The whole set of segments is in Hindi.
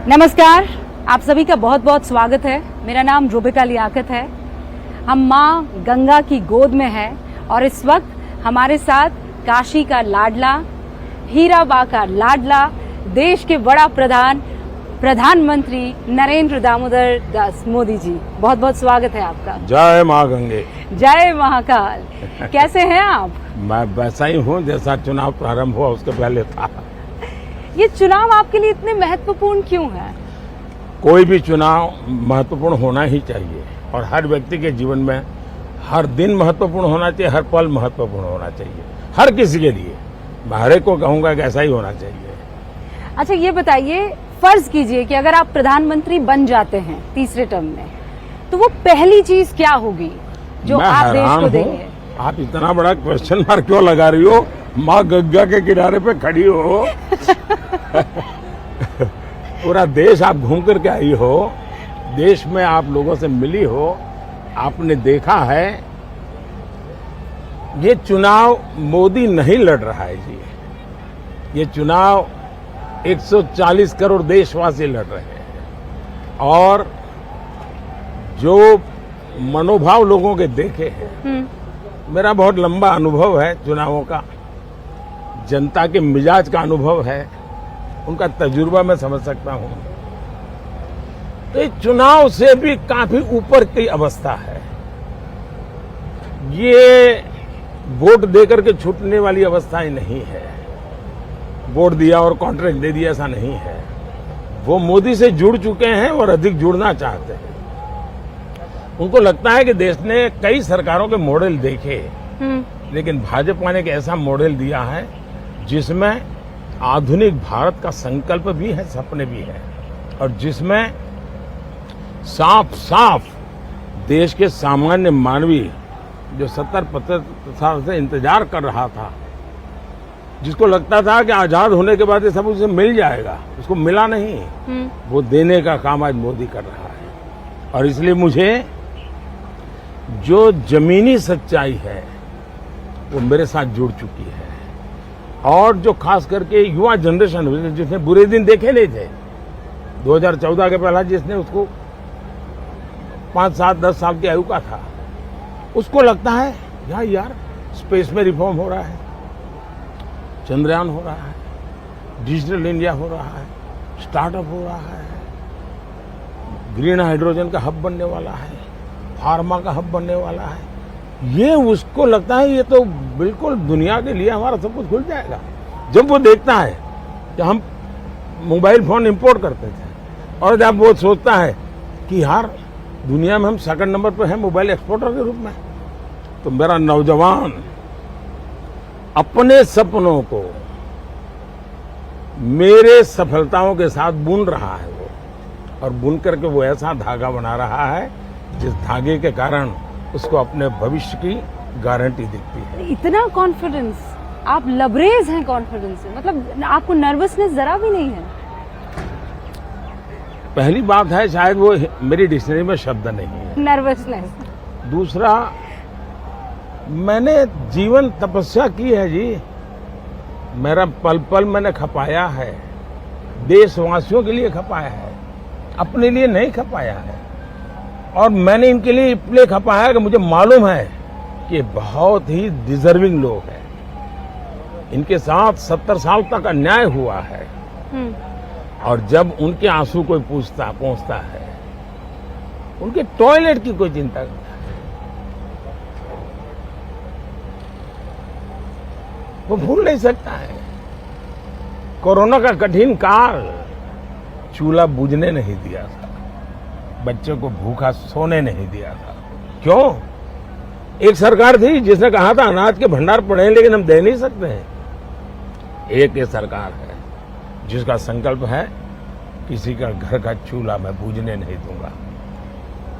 नमस्कार, आप सभी का बहुत बहुत स्वागत है। मेरा नाम रुबिका लियाकत है। हम माँ गंगा की गोद में हैं और इस वक्त हमारे साथ काशी का लाडला, हीराबा का लाडला, देश के बड़ा प्रधानमंत्री नरेंद्र दामोदर दास मोदी जी। बहुत बहुत स्वागत है आपका। जय माँ गंगे। जय महाकाल। कैसे हैं आप? मैं वैसा ही हूँ जैसा चुनाव प्रारंभ हुआ उसके पहले था। ये चुनाव आपके लिए इतने महत्वपूर्ण क्यों है? कोई भी चुनाव महत्वपूर्ण होना ही चाहिए और हर व्यक्ति के जीवन में हर दिन महत्वपूर्ण होना चाहिए, हर पल महत्वपूर्ण होना चाहिए, हर किसी के लिए। मैं हर एक को कहूँगा कि ऐसा ही होना चाहिए। अच्छा, ये बताइए, फर्ज कीजिए कि अगर आप प्रधानमंत्री बन जाते हैं तीसरे टर्म में, तो वो पहली चीज क्या होगी जो आप देश को देंगे? आप इतना बड़ा क्वेश्चन मार्क क्यों लगा रही हो? माँ गंगा के किनारे पे खड़ी हो पूरा देश आप घूम करके आई हो, देश में आप लोगों से मिली हो, आपने देखा है ये चुनाव मोदी नहीं लड़ रहा है जी। ये चुनाव 140 करोड़ देशवासी लड़ रहे हैं और जो मनोभाव लोगों के देखे हैं, मेरा बहुत लंबा अनुभव है चुनावों का, जनता के मिजाज का अनुभव है, उनका तजुर्बा मैं समझ सकता हूं। तो इस चुनाव से भी काफी ऊपर की अवस्था है। ये वोट देकर के छूटने वाली अवस्था ही नहीं है। वोट दिया और कॉन्ट्रैक्ट दे दिया, ऐसा नहीं है। वो मोदी से जुड़ चुके हैं और अधिक जुड़ना चाहते हैं। उनको लगता है कि देश ने कई सरकारों के मॉडल देखे, लेकिन भाजपा ने एक ऐसा मॉडल दिया है जिसमें आधुनिक भारत का संकल्प भी है, सपने भी है, और जिसमें साफ साफ देश के सामान्य मानवी जो 70-75 साल से इंतजार कर रहा था, जिसको लगता था कि आजाद होने के बाद ये सब उसे मिल जाएगा, उसको मिला नहीं। वो देने का काम आज मोदी कर रहा है। और इसलिए मुझे जो जमीनी सच्चाई है वो मेरे साथ जुड़ चुकी है। और जो खास करके युवा जनरेशन जिसने बुरे दिन देखे नहीं थे, 2014 के पहला जिसने उसको 5, 7, 10 साल की आयु का था, उसको लगता है यार स्पेस में रिफॉर्म हो रहा है, चंद्रयान हो रहा है, डिजिटल इंडिया हो रहा है, स्टार्टअप हो रहा है, ग्रीन हाइड्रोजन का हब बनने वाला है, फार्मा का हब बनने वाला है। ये उसको लगता है ये तो बिल्कुल दुनिया के लिए हमारा सब कुछ खुल जाएगा। जब वो देखता है कि हम मोबाइल फोन इंपोर्ट करते थे और जब वो सोचता है कि यार दुनिया में हम सेकंड नंबर पर हैं मोबाइल एक्सपोर्टर के रूप में, तो मेरा नौजवान अपने सपनों को मेरे सफलताओं के साथ बुन रहा है वो, और बुन करके वो ऐसा धागा बना रहा है जिस धागे के कारण उसको अपने भविष्य की गारंटी दिखती है। इतना कॉन्फिडेंस, आप लबरेज हैं कॉन्फिडेंस से, मतलब आपको नर्वसनेस जरा भी नहीं है? पहली बात है, शायद वो मेरी डिक्शनरी में शब्द नहीं है, नर्वसनेस। दूसरा, मैंने जीवन तपस्या की है जी। मेरा पल पल मैंने खपाया है, देशवासियों के लिए खपाया है, अपने लिए नहीं खपाया है। और मैंने इनके लिए इसलिए खपाया है कि मुझे मालूम है कि बहुत ही डिजर्विंग लोग हैं। इनके साथ 70 साल तक अन्याय हुआ है, और जब उनके आंसू कोई पहुंचता है, उनके टॉयलेट की कोई चिंता नहीं है, वो भूल नहीं सकता है। कोरोना का कठिन काल, चूल्हा बुझने नहीं दिया था, बच्चे को भूखा सोने नहीं दिया था। क्यों? एक सरकार थी जिसने कहा था अनाज के भंडार पड़े हैं लेकिन हम दे नहीं सकते हैं। एक ये सरकार है जिसका संकल्प है किसी का घर का चूल्हा मैं बुझने नहीं दूंगा।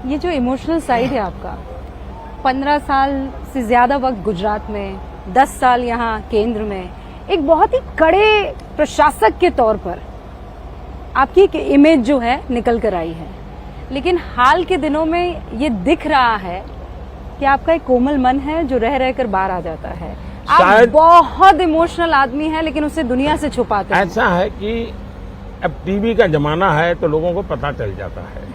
ये जो इमोशनल साइड है आपका, 15 साल से ज्यादा वक्त गुजरात में, 10 साल यहाँ केंद्र में, एक बहुत ही कड़े प्रशासक के तौर पर आपकी एक इमेज जो है निकल कर आई है। लेकिन हाल के दिनों में ये दिख रहा है कि आपका एक कोमल मन है जो रह रहकर बाहर आ जाता है। आप बहुत इमोशनल आदमी हैं लेकिन उसे दुनिया से छुपाते हैं। ऐसा है कि अब टीवी का जमाना है तो लोगों को पता चल जाता है।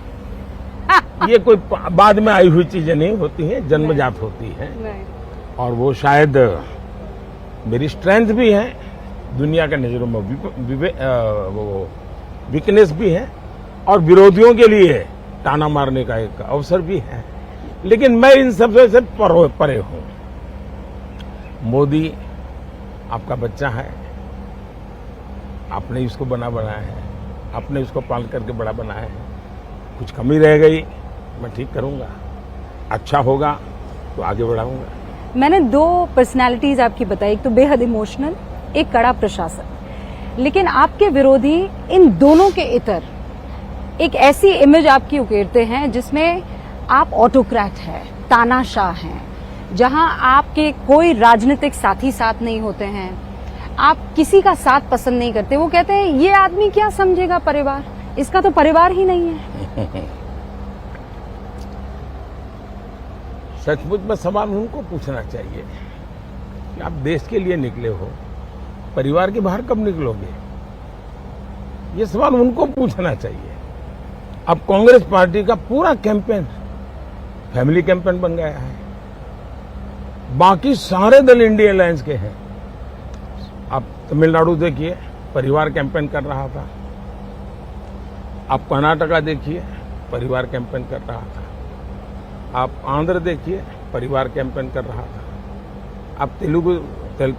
ये कोई बाद में आई हुई चीजें नहीं होती हैं, जन्मजात होती हैं। और वो शायद मेरी स्ट्रेंथ भी है, दुनिया के नजरों में वो वीकनेस भी है, और विरोधियों के लिए ताना मारने का एक अवसर भी है। लेकिन मैं इन सबसे से परे हूं। मोदी आपका बच्चा है, आपने इसको बनाया है, आपने इसको पाल करके बड़ा बनाया है। कुछ कमी रह गई मैं ठीक करूंगा, अच्छा होगा तो आगे बढ़ाऊंगा। मैंने 2 पर्सनालिटीज आपकी बताई, एक तो बेहद इमोशनल, एक कड़ा प्रशासक। लेकिन आपके विरोधी इन दोनों के इतर एक ऐसी इमेज आपकी उकेरते हैं जिसमें आप ऑटोक्रेट हैं, तानाशाह हैं, जहां आपके कोई राजनीतिक साथी साथ नहीं होते हैं, आप किसी का साथ पसंद नहीं करते। वो कहते हैं ये आदमी क्या समझेगा परिवार, इसका तो परिवार ही नहीं है। सचमुच में सवाल उनको पूछना चाहिए कि आप देश के लिए निकले हो, परिवार के बाहर कब निकलोगे? ये सवाल उनको पूछना चाहिए। अब कांग्रेस पार्टी का पूरा कैंपेन फैमिली कैंपेन बन गया है। बाकी सारे दल इंडिया अलायंस के हैं। आप तमिलनाडु देखिए, परिवार कैंपेन कर रहा था। आप कर्नाटका देखिए, परिवार कैंपेन कर रहा था। आप आंध्र देखिए, परिवार कैंपेन कर रहा था। आप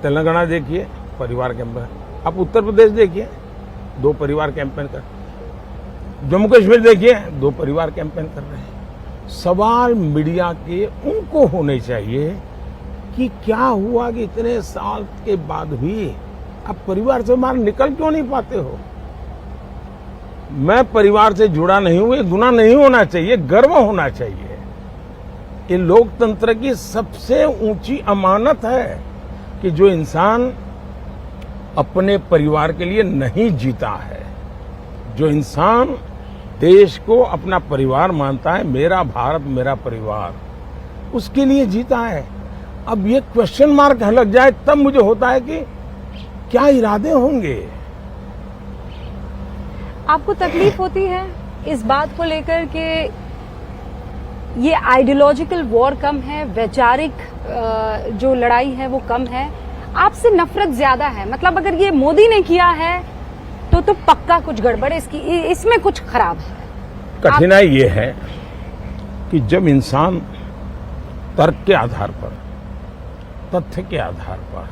तेलंगाना देखिए, परिवार कैंपेन। आप उत्तर प्रदेश देखिए, 2 परिवार कैंपेन कर। जम्मू कश्मीर देखिए, 2 परिवार कैंपेन कर रहे हैं। सवाल मीडिया के उनको होने चाहिए कि क्या हुआ कि इतने साल के बाद भी आप परिवार से बाहर निकल क्यों नहीं पाते हो? मैं परिवार से जुड़ा नहीं हूं, ये गुनाह नहीं होना चाहिए, गर्व होना चाहिए। ये लोकतंत्र की सबसे ऊंची अमानत है कि जो इंसान अपने परिवार के लिए नहीं जीता है, जो इंसान देश को अपना परिवार मानता है, मेरा भारत मेरा परिवार, उसके लिए जीता है। अब ये क्वेश्चन मार्क लग जाए तब मुझे होता है कि क्या इरादे होंगे। आपको तकलीफ होती है इस बात को लेकर कि ये आइडियोलॉजिकल वॉर कम है, वैचारिक जो लड़ाई है वो कम है, आपसे नफरत ज्यादा है? मतलब अगर ये मोदी ने किया है तो पक्का कुछ गड़बड़ है, इसमें कुछ खराब है। कठिनाई ये है कि जब इंसान तर्क के आधार पर, तथ्य के आधार पर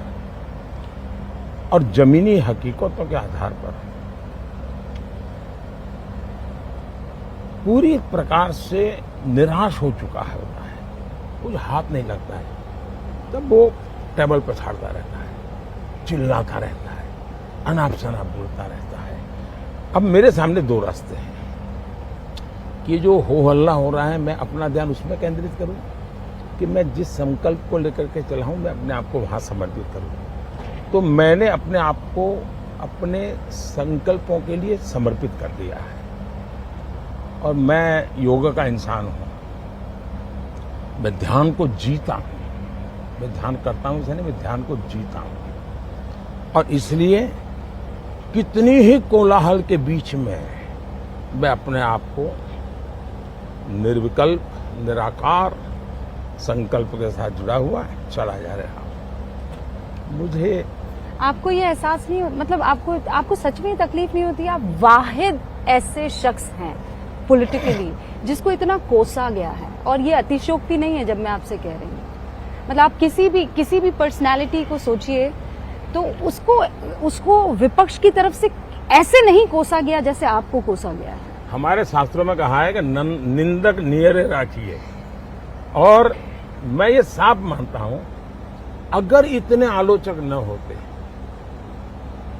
और जमीनी हकीकतों के आधार पर पूरी प्रकार से निराश हो चुका है, होता है, कुछ हाथ नहीं लगता है, तब वो टेबल पर छाड़ता रहता है, चिल्लाता रहता है, अनाप शनाप बोलता रहता है। अब मेरे सामने 2 रास्ते हैं कि जो हो हल्ला हो रहा है मैं अपना ध्यान उसमें केंद्रित करूं कि मैं जिस संकल्प को लेकर के चला हूं मैं अपने आप को वहां समर्पित करूं। तो मैंने अपने आप को अपने संकल्पों के लिए समर्पित कर दिया है। और मैं योगा का इंसान हूं, मैं ध्यान को जीता हूं, मैं ध्यान करता हूं इसे नहीं, मैं ध्यान को जीता हूं। और इसलिए कितनी ही कोलाहल के बीच में मैं अपने आप को निर्विकल्प, निराकार संकल्प के साथ जुड़ा हुआ है, चला जा रहा हूं। मुझे आपको ये एहसास नहीं, मतलब आपको सच में तकलीफ नहीं होती? आप वाहिद ऐसे शख्स हैं पॉलिटिकली जिसको इतना कोसा गया है, और ये अतिशयोक्ति नहीं है जब मैं आपसे कह रही हूँ। मतलब आप किसी भी पर्सनालिटी को सोचिए तो उसको विपक्ष की तरफ से ऐसे नहीं कोसा गया जैसे आपको कोसा गया है। हमारे शास्त्रों में कहा है कि निंदक नियरे राखिए, और मैं ये साफ मानता हूं अगर इतने आलोचक न होते,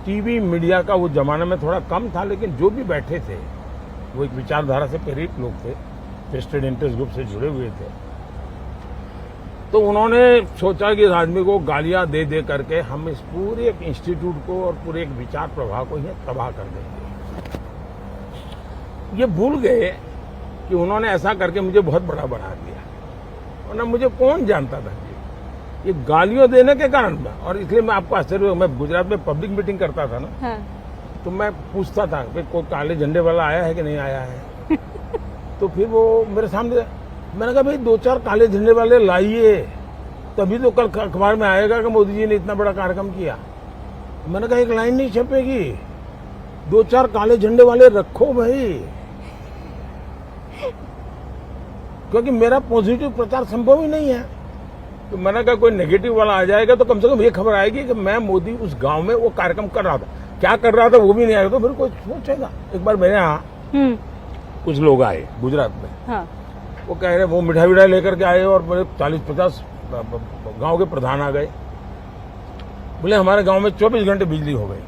टीवी मीडिया का वो जमाने में थोड़ा कम था, लेकिन जो भी बैठे थे वो एक विचारधारा से प्रेरित लोग थे, वेस्टेड इंटरेस्ट ग्रुप से जुड़े हुए थे, तो उन्होंने सोचा कि इस आदमी को गालियां दे दे करके हम इस पूरे एक इंस्टीट्यूट को और पूरे एक विचार प्रवाह को ही तबाह कर देंगे। ये भूल गए कि उन्होंने ऐसा करके मुझे बहुत बड़ा बना दिया, वरना मुझे कौन जानता था ये गालियों देने के कारण। और इसलिए मैं आपको आश्चर्य, मैं गुजरात में पब्लिक मीटिंग करता था ना, हाँ। तो मैं पूछता था कि कोई काले झंडे वाला आया है कि नहीं आया है। तो फिर वो मेरे सामने, मैंने कहा भाई 2-4 काले झंडे वाले लाइए, तभी तो कल अखबार में आएगा कि मोदी जी ने इतना बड़ा कार्यक्रम किया। मैंने कहा एक लाइन नहीं छपेगी, 2-4 काले झंडे वाले रखो भाई, क्योंकि मेरा पॉजिटिव प्रचार संभव ही नहीं है। तो मैंने कहा कोई नेगेटिव वाला आ जाएगा तो कम से कम ये खबर आएगी कि मैं मोदी उस गांव में वो कार्यक्रम कर रहा था, क्या कर रहा था वो भी नहीं आएगा, तो फिर कोई सोचेगा। एक बार मेरे यहाँ कुछ लोग आए गुजरात में, हाँ। वो कह रहे वो मिठाई विठाई लेकर के आए और बोले 40-50 गांव के प्रधान आ गए, बोले हमारे गांव में 24 घंटे बिजली हो गई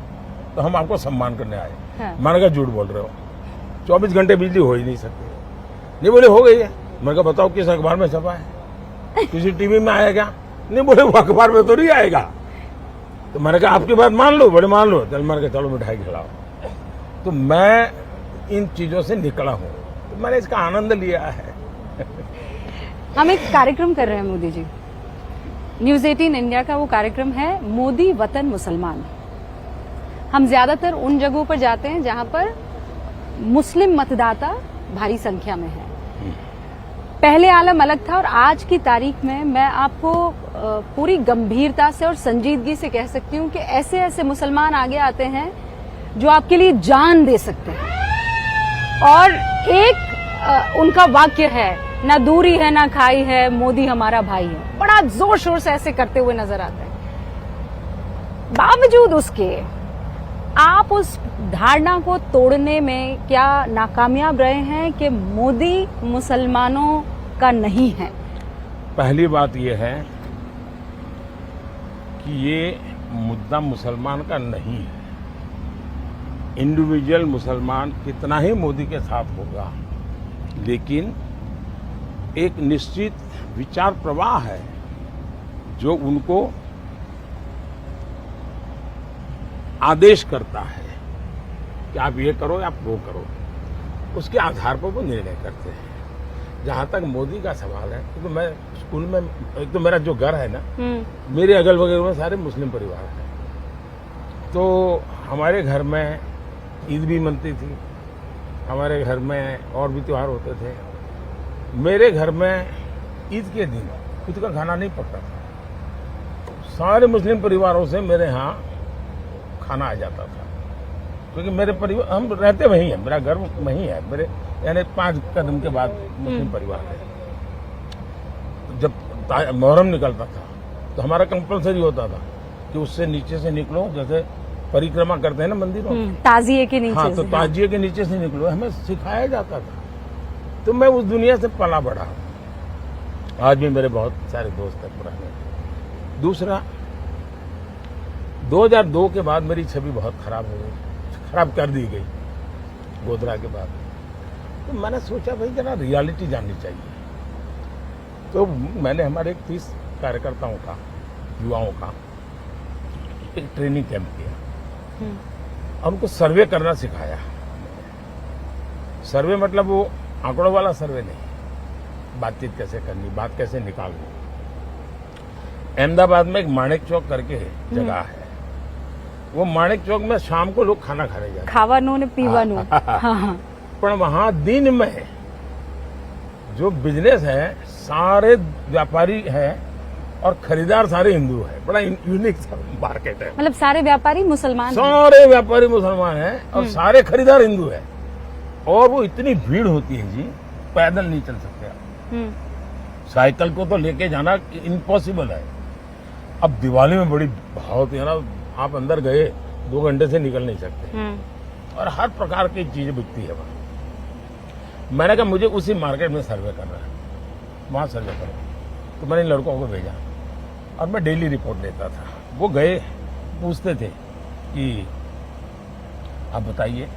तो हम आपको सम्मान करने आए। हाँ। मैंने कहा झूठ बोल रहे हो, 24 घंटे बिजली हो ही नहीं सकती। नहीं, बोले हो गई है। मैंने कहा बताओ किस अखबार में छपा है, किसी टीवी में आया क्या? नहीं, बोले वो अखबार में तो नहीं आएगा। तो मैंने कहा आपकी बात मान लो, बड़े मान लो। चल, मैंने कहा चलो मिठाई खिलाओ। तो मैं इन चीजों से निकला हूं, तो मैंने इसका आनंद लिया है। हम एक कार्यक्रम कर रहे हैं मोदी जी, न्यूज 18 इंडिया का वो कार्यक्रम है मोदी वतन मुसलमान। हम ज्यादातर उन जगहों पर जाते हैं जहां पर मुस्लिम मतदाता भारी संख्या में है। पहले आलम अलग था और आज की तारीख में मैं आपको पूरी गंभीरता से और संजीदगी से कह सकती हूं कि ऐसे ऐसे मुसलमान आगे आते हैं जो आपके लिए जान दे सकते हैं। और एक उनका वाक्य है, ना दूरी है ना खाई है, मोदी हमारा भाई है, बड़ा जोर शोर से ऐसे करते हुए नजर आते हैं। बावजूद उसके आप उस धारणा को तोड़ने में क्या नाकामयाब रहे हैं कि मोदी मुसलमानों का नहीं है? पहली बात यह है कि ये मुद्दा मुसलमान का नहीं है। इंडिविजुअल मुसलमान कितना ही मोदी के साथ होगा, लेकिन एक निश्चित विचार प्रवाह है जो उनको आदेश करता है कि आप ये करो या आप वो करो, उसके आधार पर वो निर्णय करते हैं। जहां तक मोदी का सवाल है, तो मैं स्कूल में, एक तो मेरा जो घर है ना, मेरे अगल बगल में सारे मुस्लिम परिवार हैं, तो हमारे घर में ईद भी मनती थी, हमारे घर में और भी त्योहार होते थे। मेरे घर में ईद के दिन खुद का खाना नहीं पकता था, सारे मुस्लिम परिवारों से मेरे यहाँ खाना आ जाता था, क्योंकि मेरे परिवार, हम रहते वहीं हैं, मेरा घर वहीं है, मेरे यानी 5 कदम के बाद मुस्लिम परिवार है। जब मुहर्रम निकलता था तो हमारा कंपलसरी होता था कि उससे नीचे से निकलो, जैसे परिक्रमा करते हैं ना मंदिरों में, ताजिए के नीचे। हाँ, तो ताजिए के नीचे से निकलो, हमें सिखाया जाता था। तो मैं उस दुनिया से पला बढ़ा। आज भी मेरे बहुत सारे दोस्त हैं पुराने। दूसरा, 2002 के बाद मेरी छवि बहुत खराब हो गई, खराब कर दी गई गोधरा के बाद। तो मैंने सोचा भाई जरा रियलिटी जाननी चाहिए। तो मैंने हमारे 30 कार्यकर्ताओं का, युवाओं का एक ट्रेनिंग कैंप किया और उनको सर्वे करना सिखाया। सर्वे मतलब वो आंकड़ों वाला सर्वे नहीं, बातचीत कैसे करनी, बात कैसे निकालनी। अहमदाबाद में एक माणिक चौक करके जगह है, वो माणिक चौक में शाम को लोग खाना खाने जाते, खावानू ने पीवानू। हाँ। पर वहां दिन में जो बिजनेस है, सारे व्यापारी हैं और खरीदार सारे हिंदू हैं। बड़ा यूनिक मार्केट है, मतलब सारे व्यापारी मुसलमान हैं। सारे व्यापारी मुसलमान हैं और सारे खरीदार हिंदू हैं। और वो इतनी भीड़ होती है जी, पैदल नहीं चल सकते आप। साइकिल को तो लेके जाना इम्पॉसिबल है। अब दिवाली में बड़ी भाव होती है ना, आप अंदर गए 2 घंटे से निकल नहीं सकते, और हर प्रकार की चीजें बिकती है वहां। मैंने कहा मुझे उसी मार्केट में सर्वे करना है, वहां सर्वे करो। तो मैंने लड़कों को भेजा और मैं डेली रिपोर्ट देता था। वो गए, पूछते थे कि आप बताइए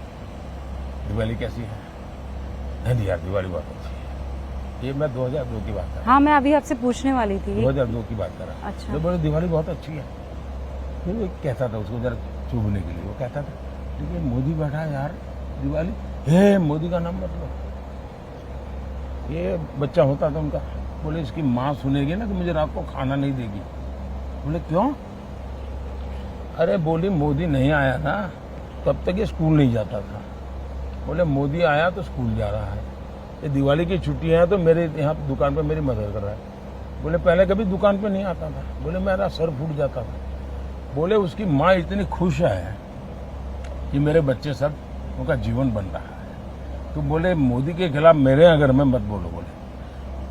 दिवाली कैसी है। नहीं यार, दिवाली बहुत अच्छी है। ये मैं 2002 की बात कर रहा हूँ। हाँ, मैं अभी आपसे पूछने वाली थी। 2002 की बात कर रहा हूँ। अच्छा। तो बोले दिवाली बहुत अच्छी है। फिर वो कहता था, उसको जरा चुभने के लिए वो कहता था, ठीक मोदी बैठा है यार, दिवाली हे मोदी का नाम मत लो। ये बच्चा होता था उनका, बोले इसकी माँ सुनेगी ना तो मुझे रात को खाना नहीं देगी। बोले क्यों? अरे बोली मोदी नहीं आया ना तब तक ये स्कूल नहीं जाता था। बोले मोदी आया तो स्कूल जा रहा है, ये दिवाली की छुट्टियां हैं तो मेरे यहाँ दुकान पे मेरी मदद कर रहा है। बोले पहले कभी दुकान पे नहीं आता था। बोले मेरा सर फूट जाता था। बोले उसकी माँ इतनी खुश है कि मेरे बच्चे सब उनका जीवन बन रहा है। तो बोले मोदी के खिलाफ मेरे यहाँ घर में मत बोलो। बोले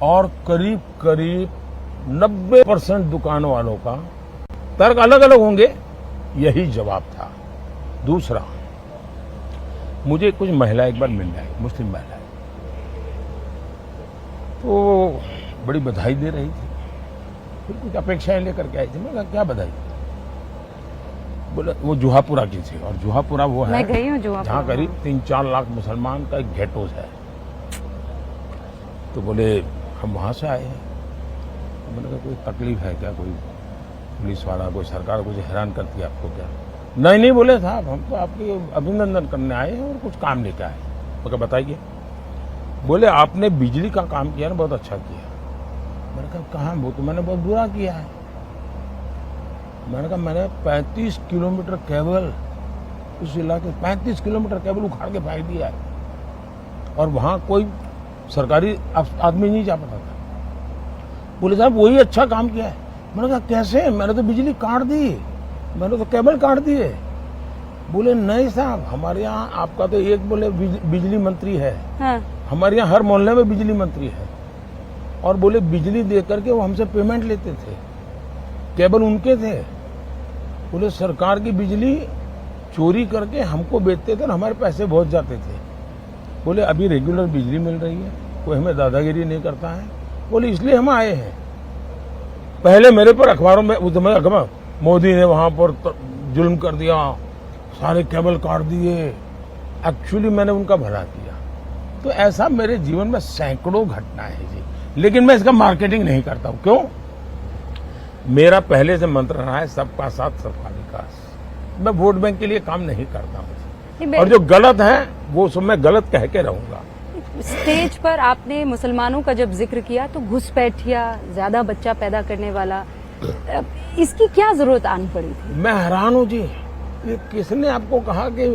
और करीब करीब 90% दुकानों वालों का तर्क अलग अलग होंगे, यही जवाब था। दूसरा, मुझे कुछ महिला एक बार मिल आई, मुस्लिम महिला, तो बड़ी बधाई दे रही थी, फिर कुछ अपेक्षाएं लेकर के आई थी। मैं कहा क्या बधाई? बोले वो जुहापुरा की थी, और जुहापुरा वो है, मैं गई हूँ जुहापुरा, जहाँ करीब 3-4 लाख मुसलमान का एक गेट हाउस है। तो बोले हम वहां से आए हैं। तो मैंने कहा कोई तकलीफ है क्या, कोई पुलिस वाला, कोई सरकार कुछ हैरान करती है आपको क्या? नहीं बोले साहब, हम तो आपकी अभिनंदन करने आए हैं और कुछ काम लेकर आए। मैं कहा बताइए। बोले आपने बिजली का काम किया ना, बहुत अच्छा किया। मैंने कहा कहाँ? वो तो मैंने बहुत बुरा किया है। मैंने कहा मैंने 35 किलोमीटर केबल, उस इलाके 35 किलोमीटर केबल उखाड़ के फेंक दिया है, और वहां कोई सरकारी आदमी नहीं जा पाता था। बोले साहब वही अच्छा काम किया है। मैंने कहा कैसे? मैंने तो बिजली काट दी, मैंने तो केबल काट दिए। बोले नहीं साहब, हमारे यहाँ आपका तो एक बोले बिजली मंत्री है, हाँ। हमारे यहाँ हर मोहल्ले में बिजली मंत्री है, और बोले बिजली दे करके वो हमसे पेमेंट लेते थे, केबल उनके थे। बोले सरकार की बिजली चोरी करके हमको बेचते थे और हमारे पैसे बहुत जाते थे। बोले अभी रेगुलर बिजली मिल रही है, कोई हमें दादागिरी नहीं करता है। बोले इसलिए हम आए हैं। पहले मेरे पर अखबारों में अखबार मोदी ने वहां पर जुल्म कर दिया, सारे केबल काट दिए। एक्चुअली मैंने उनका भला किया। तो ऐसा मेरे जीवन में सैकड़ों घटनाएं हैं जी, लेकिन मैं इसका मार्केटिंग नहीं करता हूं। क्यों? मेरा पहले से मंत्र रहा है सबका साथ सबका विकास। मैं वोट बैंक के लिए काम नहीं करता हूं, और जो गलत है वो सब मैं गलत कह के रहूंगा। स्टेज पर आपने मुसलमानों का जब जिक्र किया तो घुसपैठिया, ज्यादा बच्चा पैदा करने वाला, इसकी क्या जरूरत आन पड़ी थी? मैं हैरान हूं जी, ये किसने आपको कहा कि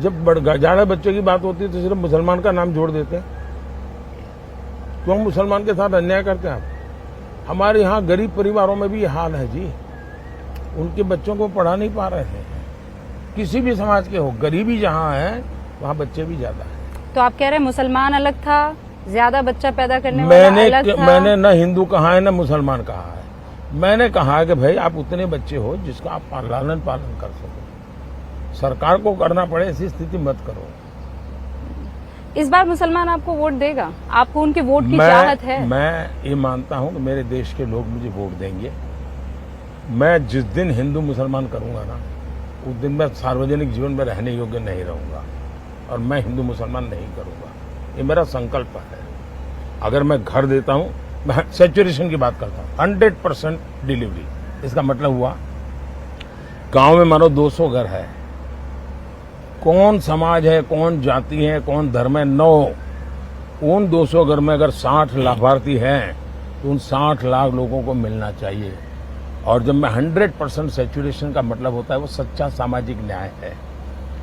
जब ज्यादा बच्चों की बात होती है तो सिर्फ मुसलमान का नाम जोड़ देते हैं? क्यों मुसलमान के साथ अन्याय करते हैं आप? हमारे यहाँ गरीब परिवारों में भी ये हाल है जी, उनके बच्चों को पढ़ा नहीं पा रहे हैं। किसी भी समाज के हो, गरीबी जहाँ है वहाँ बच्चे भी ज्यादा है। तो आप कह रहे हैं मुसलमान अलग था, ज्यादा बच्चा पैदा करने वाला अलग था? मैंने न हिंदू कहा है न मुसलमान कहा है। मैंने कहा कि भाई आप उतने बच्चे हो जिसका आप लालन पालन कर सको, सरकार को करना पड़े ऐसी स्थिति मत करो। इस बार मुसलमान आपको वोट देगा? आपको उनके वोट की चाहत है? मैं ये मानता हूं कि मेरे देश के लोग मुझे वोट देंगे। मैं जिस दिन हिंदू मुसलमान करूंगा ना, उस दिन मैं सार्वजनिक जीवन में रहने योग्य नहीं रहूंगा, और मैं हिंदू मुसलमान नहीं करूंगा। ये मेरा संकल्प है। अगर मैं घर देता हूं, मैं सैचुरेशन की बात करता हूं, 100% डिलीवरी। इसका मतलब हुआ गांव में मानो 200 घर है, कौन समाज है, कौन जाति है, कौन धर्म है, 9, उन 200 घर में अगर 60 लाभार्थी हैं तो उन 60 लाख लोगों को मिलना चाहिए। और जब मैं 100% सैचुरेशन का मतलब होता है वो सच्चा सामाजिक न्याय है,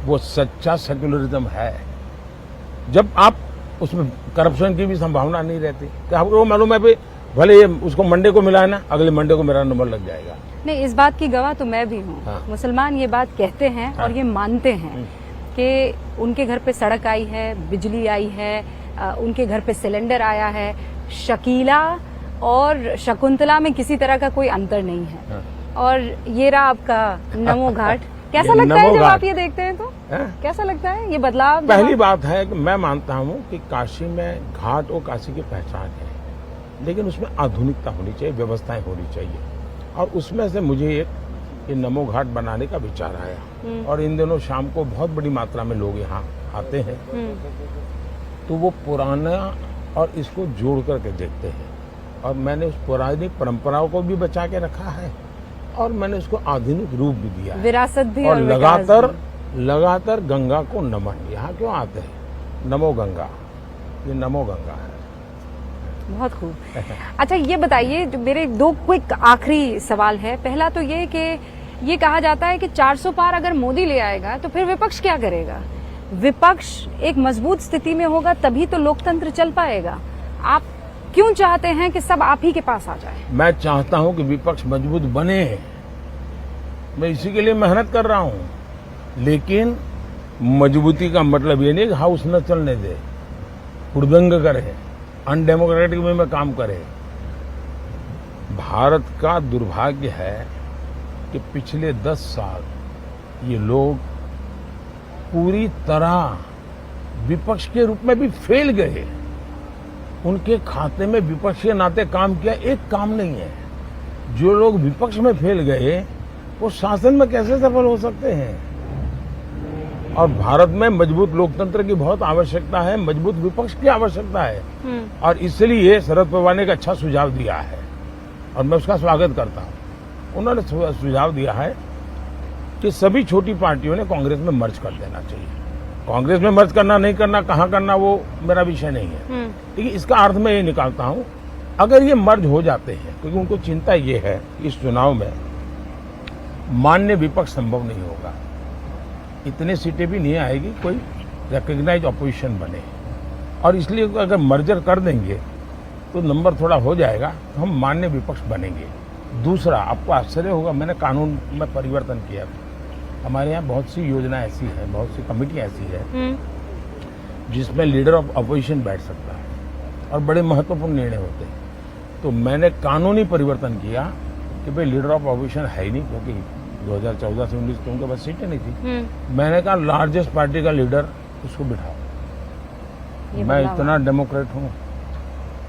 वो सच्चा सेक्युलरिज्म है। जब आप उसमें करप्शन की भी संभावना नहीं रहती, तो आपको मालूम है भाई भले ये उसको मंडे को मिला है ना, अगले मंडे को मेरा नंबर लग जाएगा। नहीं, इस बात की गवाह तो मैं भी हूँ। हाँ। मुसलमान ये बात कहते हैं और ये मानते हैं कि उनके घर पे सड़क आई है, बिजली आई है, उनके घर पे सिलेंडर आया है। शकीला और शकुंतला में किसी तरह का कोई अंतर नहीं है। हाँ। और ये रहा आपका नमो घाट। कैसा लगता है जब आप ये देखते हैं तो? कैसा लगता है ये बदलाव? पहली बात है कि मैं मानता हूँ कि काशी में घाट और काशी की पहचान है, लेकिन उसमें आधुनिकता होनी चाहिए, व्यवस्थाएं होनी चाहिए। और उसमें से मुझे एक ये नमो घाट बनाने का विचार आया, और इन दिनों शाम को बहुत बड़ी मात्रा में लोग यहाँ आते हैं, तो वो पुराना और इसको जोड़ करके देखते हैं। और मैंने उस पुरानी परंपराओं को भी बचा के रखा है, और मैंने उसको आधुनिक रूप भी दिया है, विरासत भी। और लगातार गंगा को नमन। यहाँ क्यों आते हैं? नमो गंगा, ये नमो गंगा है। बहुत खूब। अच्छा, ये बताइए, जो मेरे 2 क्विक आखिरी सवाल है। पहला तो ये कि ये कहा जाता है कि 400 पार अगर मोदी ले आएगा तो फिर विपक्ष क्या करेगा? विपक्ष एक मजबूत स्थिति में होगा तभी तो लोकतंत्र चल पाएगा। आप क्यों चाहते हैं कि सब आप ही के पास आ जाए? मैं चाहता हूं कि विपक्ष मजबूत बने, मैं इसी के लिए मेहनत कर रहा हूं। लेकिन मजबूती का मतलब ये नहीं कि हाउस न चलने दे, हुड़दंग करे, अनडेमोक्रेटिक वे में काम करे। भारत का दुर्भाग्य है कि पिछले 10 साल ये लोग पूरी तरह विपक्ष के रूप में भी फेल गए। उनके खाते में विपक्ष के नाते काम किया एक काम नहीं है। जो लोग विपक्ष में फेल गए वो शासन में कैसे सफल हो सकते हैं? और भारत में मजबूत लोकतंत्र की बहुत आवश्यकता है, मजबूत विपक्ष की आवश्यकता है। और इसलिए शरद पवार ने एक अच्छा सुझाव दिया है और मैं उसका स्वागत करता हूं। उन्होंने सुझाव दिया है कि सभी छोटी पार्टियों ने कांग्रेस में मर्ज कर देना चाहिए। कांग्रेस में मर्ज करना नहीं करना, कहां करना, वो मेरा विषय नहीं है। लेकिन इसका अर्थ मैं ये निकालता हूं, अगर ये मर्ज हो जाते हैं, क्योंकि उनको चिंता ये है इस चुनाव में मान्य विपक्ष संभव नहीं होगा, इतने सीटें भी नहीं आएगी कोई रिकॉग्नाइज ऑपोजिशन बने। और इसलिए अगर मर्जर कर देंगे तो नंबर थोड़ा हो जाएगा, तो हम मान्य विपक्ष बनेंगे। दूसरा, आपको आश्चर्य होगा, मैंने कानून में परिवर्तन किया। हमारे यहाँ बहुत सी योजना ऐसी है, बहुत सी कमेटियां ऐसी है जिसमें लीडर ऑफ अपोजिशन बैठ सकता है और बड़े महत्वपूर्ण निर्णय होते हैं। तो मैंने कानूनी परिवर्तन किया कि भाई लीडर ऑफ अपोजिशन है ही नहीं, क्योंकि 2014 से 19 तो उनके पास सीटें नहीं थी। मैंने कहा लार्जेस्ट पार्टी का लीडर उसको बिठाओ। मैं इतना डेमोक्रेट हूँ,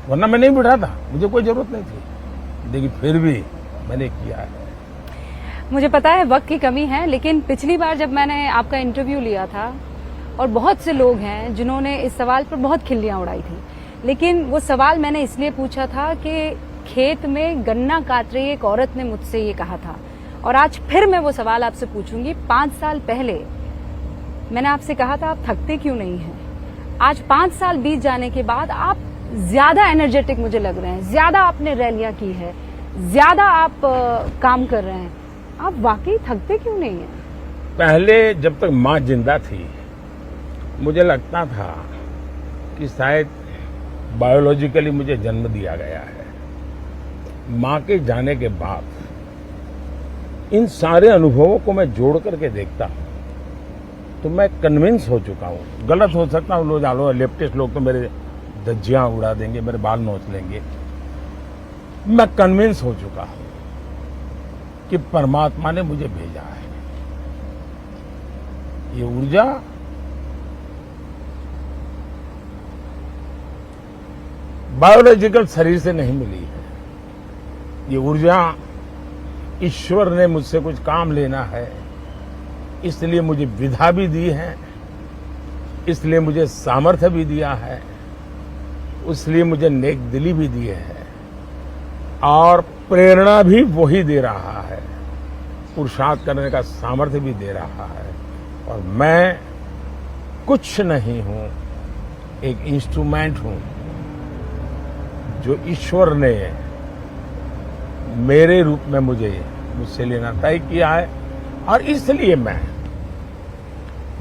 वरना मैं नहीं बिठाता, मुझे कोई जरूरत नहीं थी, लेकिन फिर भी मैंने किया है। मुझे पता है वक्त की कमी है, लेकिन पिछली बार जब मैंने आपका इंटरव्यू लिया था और बहुत से लोग हैं जिन्होंने इस सवाल पर बहुत खिल्लियां उड़ाई थी, लेकिन वो सवाल मैंने इसलिए पूछा था कि खेत में गन्ना काट रही एक औरत ने मुझसे ये कहा था। और आज फिर मैं वो सवाल आपसे पूछूंगी। 5 साल पहले मैंने आपसे कहा था आप थकते क्यों नहीं हैं? आज 5 साल बीत जाने के बाद आप ज्यादा एनर्जेटिक मुझे लग रहे हैं, ज्यादा आपने रैलियां की है, ज्यादा आप काम कर रहे हैं। आप वाकई थकते क्यों नहीं हैं? पहले जब तक माँ जिंदा थी मुझे लगता था कि शायद बायोलॉजिकली मुझे जन्म दिया गया है। माँ के जाने के बाद इन सारे अनुभवों को मैं जोड़ करके देखता हूं तो मैं कन्विंस हो चुका हूं। गलत हो सकता हूं, लोग लेफ्टिस्ट लोग तो मेरे धज्जियां उड़ा देंगे, मेरे बाल नोच लेंगे। मैं कन्विंस हो चुका हूं कि परमात्मा ने मुझे भेजा है। ये ऊर्जा बायोलॉजिकल शरीर से नहीं मिली है। ये ऊर्जा ईश्वर ने मुझसे कुछ काम लेना है, इसलिए मुझे विधा भी दी है, इसलिए मुझे सामर्थ्य भी दिया है, इसलिए मुझे नेक दिली भी दी है और प्रेरणा भी वही दे रहा है, पुरुषार्थ करने का सामर्थ्य भी दे रहा है। और मैं कुछ नहीं हूं, एक इंस्ट्रूमेंट हूं जो ईश्वर ने मेरे रूप में मुझसे लेना तय किया है। और इसलिए मैं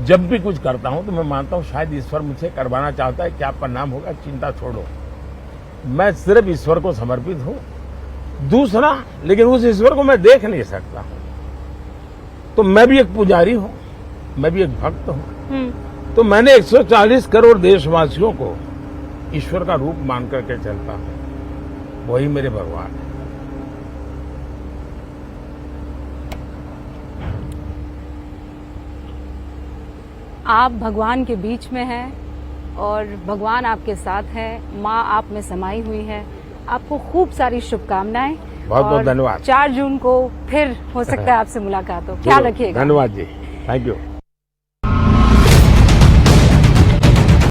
जब भी कुछ करता हूं तो मैं मानता हूं शायद ईश्वर मुझसे करवाना चाहता है। क्या परिणाम होगा चिंता छोड़ो, मैं सिर्फ ईश्वर को समर्पित हूं। दूसरा, लेकिन उस ईश्वर को मैं देख नहीं सकता हूं, तो मैं भी एक पुजारी हूं, मैं भी एक भक्त हूं। तो मैंने 140 करोड़ देशवासियों को ईश्वर का रूप मान करके चलता हूं, वही मेरे भगवान है। आप भगवान के बीच में हैं और भगवान आपके साथ है, माँ आप में समाई हुई है। आपको खूब सारी शुभकामनाएं। बहुत बहुत धन्यवाद। 4 जून को फिर हो सकता है आपसे मुलाकात हो। ख्याल रखिएगा। धन्यवाद जी, थैंक यू।